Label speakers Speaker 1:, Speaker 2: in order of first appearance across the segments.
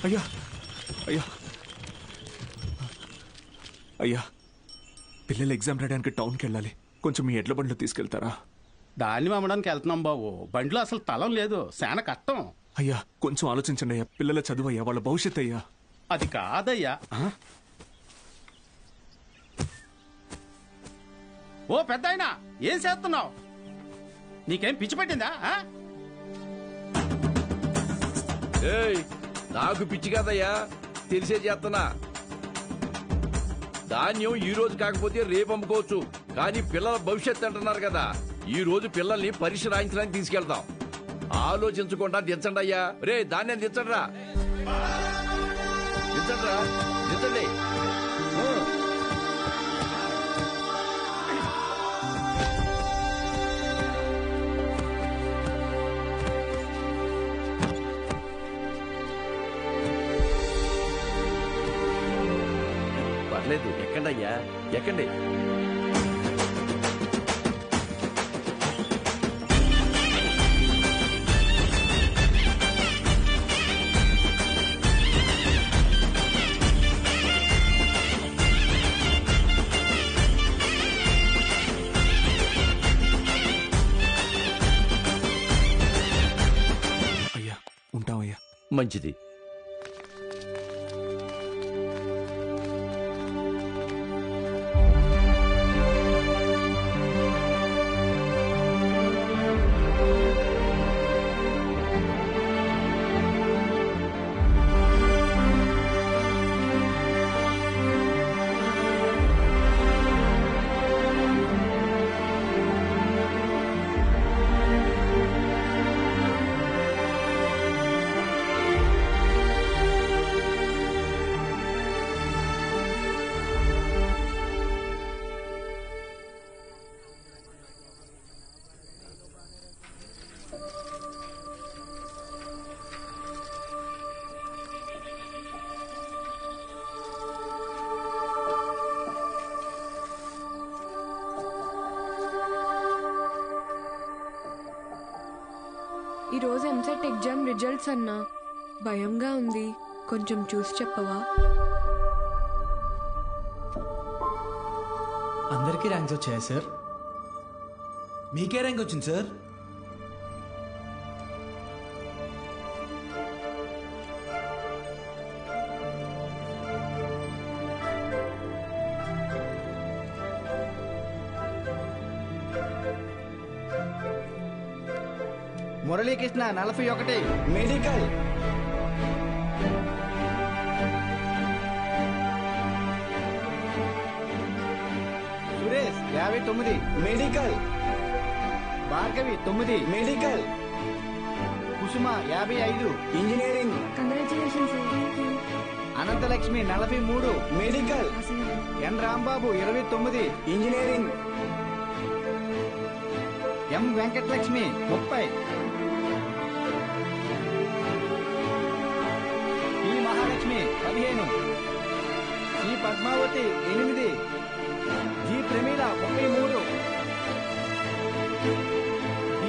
Speaker 1: అయ్యా అయ్యా అయ్యా, పిల్లలు ఎగ్జామ్ రాయడానికి టౌన్కి వెళ్ళాలి. కొంచెం మీ ఎడ్ల బండ్లు తీసుకెళ్తారా?
Speaker 2: దాన్ని అమ్మడానికి వెళ్తున్నాం బాబు. బండిలో అసలు తలం లేదు, శాన కష్టం.
Speaker 1: అయ్యా కొంచెం ఆలోచించండి అయ్యా. పిల్లల చదువు అయ్యా, వాళ్ళ భవిష్యత్ అయ్యా.
Speaker 2: అది కాదయ్యా. ఓ పెద్దాయనా, ఏం చేస్తున్నావు? నీకేం పిచ్చి పట్టిందా?
Speaker 3: నాకు పిచ్చి కాదయ్యా, తెలిసే చేస్తున్నా. ధాన్యం ఈ రోజు కాకపోతే రేపు అమ్ముకోవచ్చు, కానీ పిల్లల భవిష్యత్తు అంటున్నారు కదా. ఈ రోజు పిల్లల్ని పరీక్ష రాయించడానికి తీసుకెళ్తాం. ఆలోచించకుండా దించండి అయ్యా. రే ధాన్యం దించండి రా, దించండి. పర్లేదు, ఎక్కండి అయ్యా, ఎక్కండి.
Speaker 1: అయ్యా ఉంటామయ్యా.
Speaker 3: మంచిది.
Speaker 4: ఈరోజు ఎంసెట్ ఎగ్జామ్ రిజల్ట్స్ అన్నా, భయంగా ఉంది. కొంచెం చూసి చెప్పవా?
Speaker 5: అందరికీ ర్యాంక్స్ వచ్చాయా సార్? మీకే ర్యాంక్ వచ్చింది sir?
Speaker 6: Muralikrishna 41 medical. Suresh 59 medical. Bhargavi 9 medical. Kusuma 55 engineering.
Speaker 4: Congratulations.
Speaker 6: Ananthalakshmi 43 medical. N Rambabu 29 engineering. M Venkatalakshmi 30. E Mahalakshmi 15. Sri Padmavathi 8. G Pramila 33.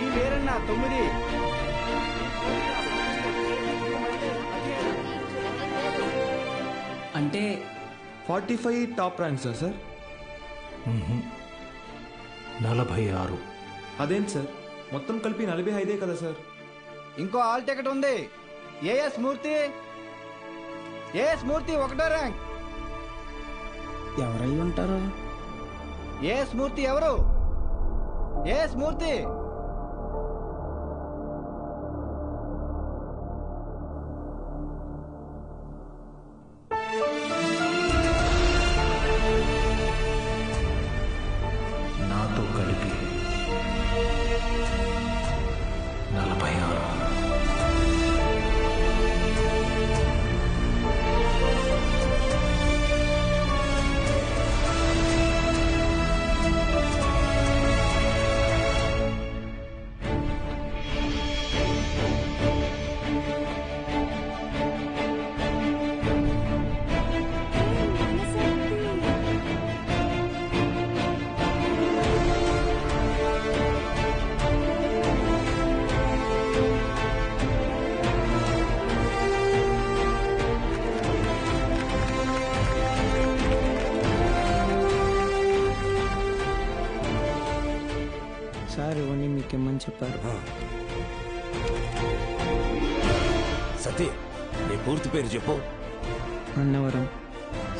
Speaker 6: E Veeranna 9.
Speaker 5: అంటే
Speaker 7: 45 టాప్ ర్యాంక్స్ సార్?
Speaker 1: 46.
Speaker 7: అదేంటి సార్, మొత్తం కలిపి 45 కదా సార్?
Speaker 6: ఇంకో ఆల్ టికెట్ ఉంది. ఏఎస్ మూర్తి 1వ ర్యాంక్.
Speaker 5: ఎవరై ఉంటారు?
Speaker 6: ఏఎస్ మూర్తి ఎవరు? ఏఎస్ మూర్తి.
Speaker 1: నాతో కలిపి 46.
Speaker 8: సార్ ఇవన్నీ మీకేమని చెప్పారు.
Speaker 9: సతీ, నీ పూర్తి పేరు చెప్పు.
Speaker 8: అన్నవరం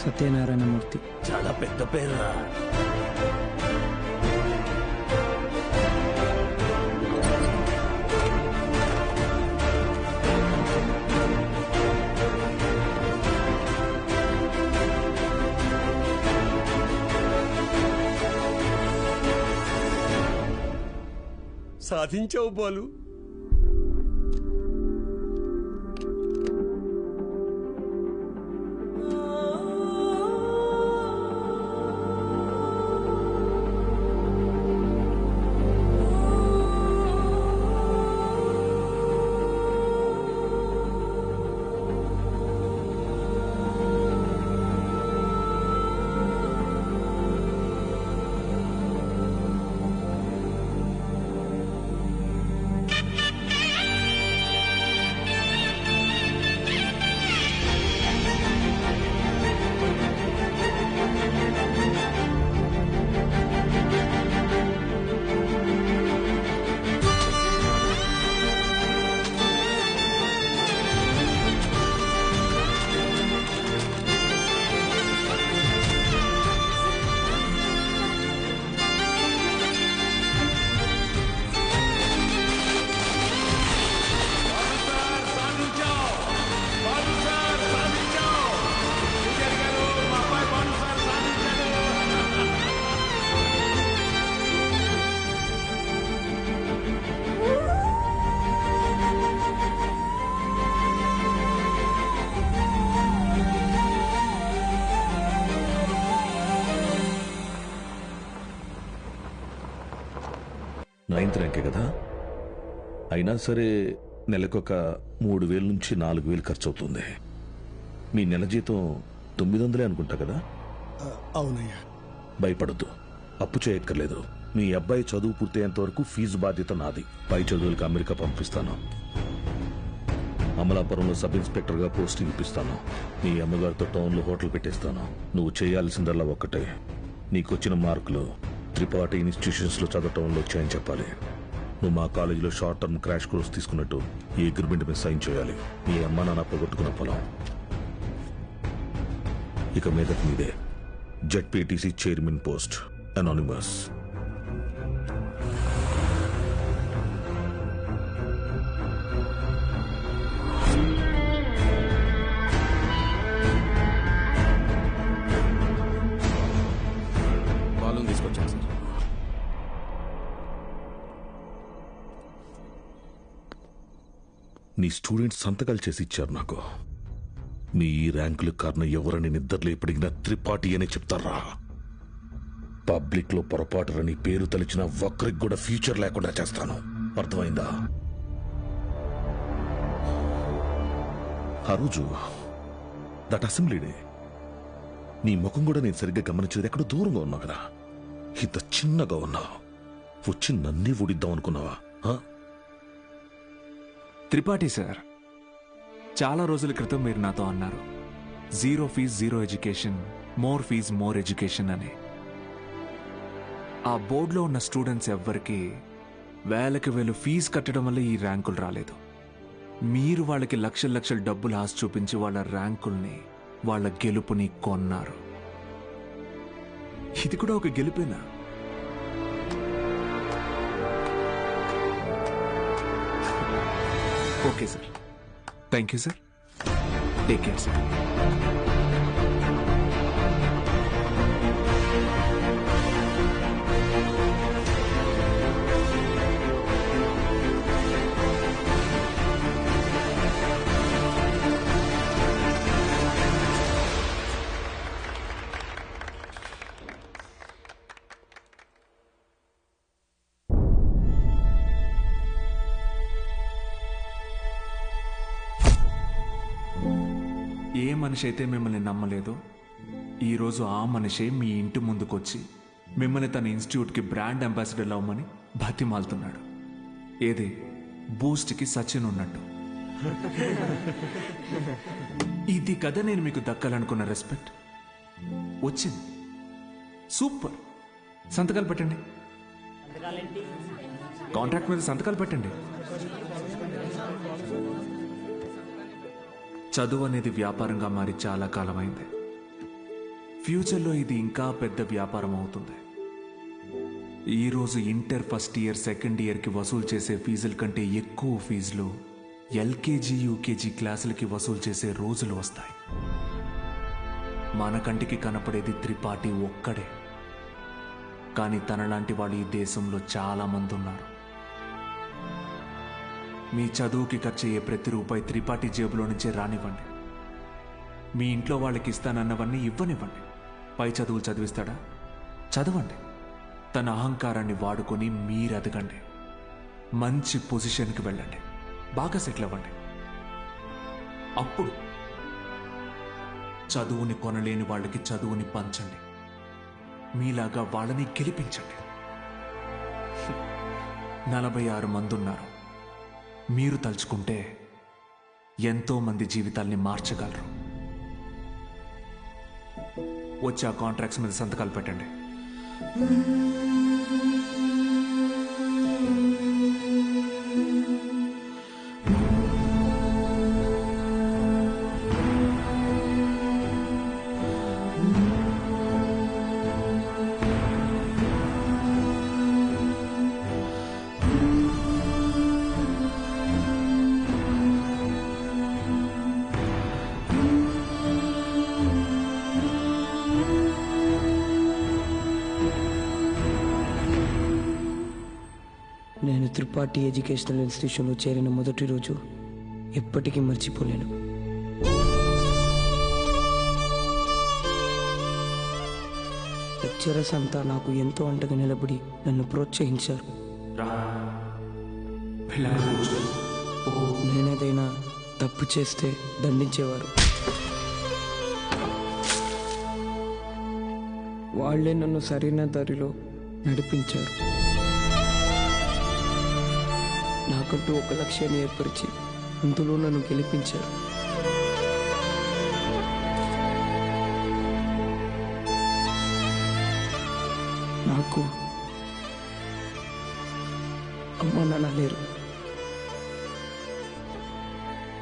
Speaker 8: సత్యనారాయణమూర్తి.
Speaker 9: చాలా పెద్ద పేరురా.
Speaker 10: సాధించావు బాలు.
Speaker 11: నైన్త్ ర్యాంకే కదా, అయినా సరే నెలకొక 3,000 నుంచి 4,000 ఖర్చు అవుతుంది. మీ నెల జీతం 900 అనుకుంటా కదా?
Speaker 10: అవునయ్యా.
Speaker 11: భయపడద్దు, అప్పు చేయక్కర్లేదు. మీ అబ్బాయి చదువు పూర్తయ్యేంత వరకు ఫీజు బాధ్యత నాది. పై చదువులకు అమెరికా పంపిస్తాను. అమలాపురంలో సబ్ ఇన్స్పెక్టర్గా పోస్టింగ్ ఇప్పిస్తాను. మీ అమ్మగారితో టౌన్లో హోటల్ పెట్టేస్తాను. నువ్వు చేయాల్సిందల్లా ఒక్కటే, నీకొచ్చిన మార్కులు త్రిపాఠి ఇన్స్టిట్యూషన్స్లో చదవటంలో వచ్చాయని చెప్పాలి. నువ్వు మా కాలేజీలో షార్ట్ టర్మ్ క్రాష్ కోర్స్ తీసుకున్నట్టు ఈ అగ్రిమెంట్ మీద సైన్ చేయాలి. మీ అమ్మ నాన్న పోగొట్టుకున్న పొలం ఇక మీదట మీదే. ZPTC chairman post, anonymous.
Speaker 2: బాలుని తీసుకొచ్చాను సార్.
Speaker 11: నీ స్టూడెంట్స్ సంతకాలు చేసి ఇచ్చారు నాకు. మీ ఈ ర్యాంకుల కారణం ఎవరని నిద్రలో ఎప్పటికినా త్రిపాఠి అనే చెప్తారా? పబ్లిక్ లో పొరపాటుని పేరు తలిచిన ఒక్కరికి కూడా ఫ్యూచర్ లేకుండా చేస్తాను. అర్థమైందా? ఆ రోజు దట్ అసెంబ్లీ డే నీ ముఖం కూడా నేను సరిగ్గా గమనించేది. ఎక్కడో దూరంగా ఉన్నావు కదా, ఇంత చిన్నగా ఉన్నావు. వచ్చి నన్నే ఊడిద్దాం అనుకున్నావా?
Speaker 1: త్రిపాఠి సార్, చాలా రోజుల క్రితం మీరు నాతో అన్నారు, 0 fees 0 education, more fees more education అని. ఆ బోర్డులో ఉన్న స్టూడెంట్స్ ఎవ్వరికి వేలకి వేలు ఫీజు కట్టడం వల్ల ఈ ర్యాంకులు రాలేదు. మీరు వాళ్ళకి లక్షల లక్షల డబ్బులు ఆశ చూపించి వాళ్ళ ర్యాంకుల్ని, వాళ్ళ గెలుపుని కొన్నారు. ఇది కూడా ఒక గెలుపేనా? Okay sir, thank you sir. Take care sir. ఏ మనిషి అయితే మిమ్మల్ని నమ్మలేదో, ఈరోజు ఆ మనిషే మీ ఇంటి ముందుకొచ్చి మిమ్మల్ని తన ఇన్స్టిట్యూట్కి బ్రాండ్ అంబాసిడర్ అవ్వమని బతిమాలుతున్నాడు. ఏదే బూస్ట్కి సచిన్ ఉన్నట్టు. ఇది కదా నేను మీకు దక్కాలనుకున్న రెస్పెక్ట్. వచ్చింది. సూపర్. సంతకాలు పెట్టండి. కాంట్రాక్ట్ మీద సంతకాలు పెట్టండి. చదువు అనేది వ్యాపారంగా మారి చాలా కాలమైంది. ఫ్యూచర్లో ఇది ఇంకా పెద్ద వ్యాపారం అవుతుంది. ఈరోజు ఇంటర్ ఫస్ట్ ఇయర్ సెకండ్ ఇయర్కి వసూలు చేసే ఫీజుల కంటే ఎక్కువ ఫీజులు ఎల్కేజీ యూకేజీ క్లాసులకి వసూలు చేసే రోజులు వస్తాయి. మన కంటికి కనపడేది త్రిపాఠి ఒక్కడే, కానీ తనలాంటి వాళ్ళు ఈ దేశంలో చాలా మంది ఉన్నారు. మీ చదువుకి ఖర్చయ్యే ప్రతి రూపాయి త్రిపాఠి జేబులో నుంచే రానివ్వండి. మీ ఇంట్లో వాళ్ళకి ఇస్తానన్నవన్నీ ఇవ్వనివ్వండి. పై చదువులు చదివిస్తాడా? చదవండి. తన అహంకారాన్ని వాడుకొని మీరు ఎదగండి. మంచి పొజిషన్కి వెళ్ళండి. బాగా సెటిల్ అవ్వండి. అప్పుడు చదువుని కొనలేని వాళ్ళకి చదువుని పంచండి. మీలాగా వాళ్ళని గెలిపించండి. 46 మంది ఉన్నారు. మీరు తలుచుకుంటే ఎంతో మంది జీవితాల్ని మార్చగలరు. వచ్చి ఆ కాంట్రాక్ట్స్ మీద సంతకాలు పెట్టండి.
Speaker 8: నేను త్రిపాఠి ఎడ్యుకేషనల్ ఇన్స్టిట్యూషన్లో చేరిన మొదటి రోజు ఎప్పటికీ మర్చిపోలేను. లెక్చరర్స్ అంతా నాకు ఎంతో అంటగా నిలబడి నన్ను ప్రోత్సహించారు. నేనేదైనా తప్పు చేస్తే దండించేవారు. వాళ్లే నన్ను సరైన దారిలో నడిపించారు. నాకంటూ ఒక లక్ష్యాన్ని ఏర్పరిచి అందులో నన్ను గెలిపించారు. నాకు అమ్మ నాన్న లేరు.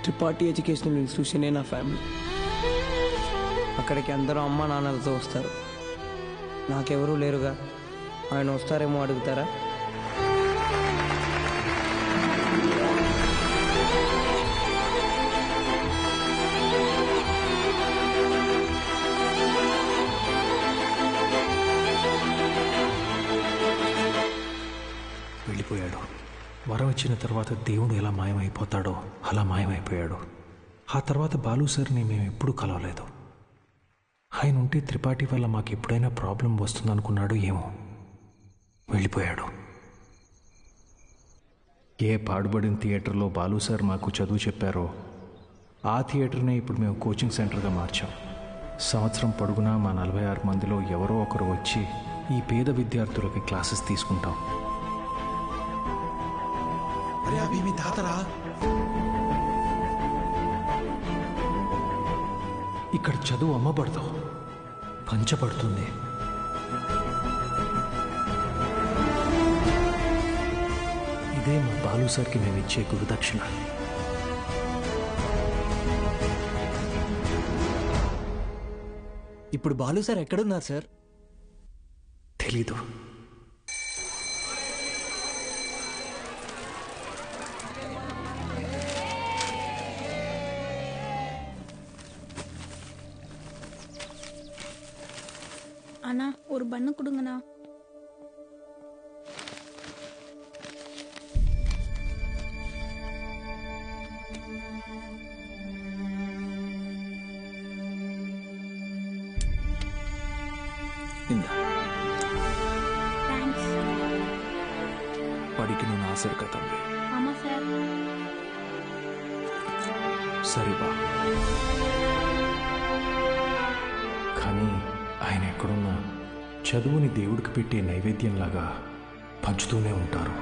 Speaker 8: త్రిపాఠి ఎడ్యుకేషనల్ ఇన్స్టిట్యూషనే నా ఫ్యామిలీ. అక్కడికి అందరూ అమ్మ నాన్నలతో వస్తారు. నాకెవరూ లేరుగా, ఆయన వస్తారేమో అడుగుతారా?
Speaker 10: వెళ్ళిపోయాడు. వరం ఇచ్చిన తర్వాత దేవుడు ఎలా మాయమైపోతాడో అలా మాయమైపోయాడు. ఆ తర్వాత బాలు సార్ని మేము ఎప్పుడూ కలవలేదు. ఆయన ఉంటే త్రిపాఠి వల్ల మాకు ఎప్పుడైనా ప్రాబ్లం వస్తుందనుకున్నాడు ఏమో. వెళ్ళిపోయాడు. ఏ పాడుబడిన థియేటర్లో బాలు సార్ మాకు చదువు చెప్పారో ఆ థియేటర్నే ఇప్పుడు మేము కోచింగ్ సెంటర్గా మార్చాం. సంవత్సరం పొడుగునా మా 46 మందిలో ఎవరో ఒకరు వచ్చి ఈ పేద విద్యార్థులకి క్లాసెస్ తీసుకుంటాం.
Speaker 5: అరే అవి మీ తాతరా?
Speaker 10: ఇక్కడ చదువు అమ్మబడదు, పంచబడుతుంది. ఇదే మా బాలు సార్కి మేము ఇచ్చే గురుదక్షిణ.
Speaker 12: ఇప్పుడు బాలు సార్ ఎక్కడున్నారు సార్?
Speaker 10: తెలీదు.
Speaker 13: அண்ணா ஒரு பண்ணு கொடுங்கண்ணா.
Speaker 1: படிக்கணும்னு ஆசை இருக்கா தம்பி?
Speaker 13: ஆமா சார்.
Speaker 1: சரிப்பா.
Speaker 10: కానీ ఆయన ఎక్కడున్నా చదువుని దేవుడికి పెట్టే నైవేద్యంలాగా పంచుతూనే ఉంటారు.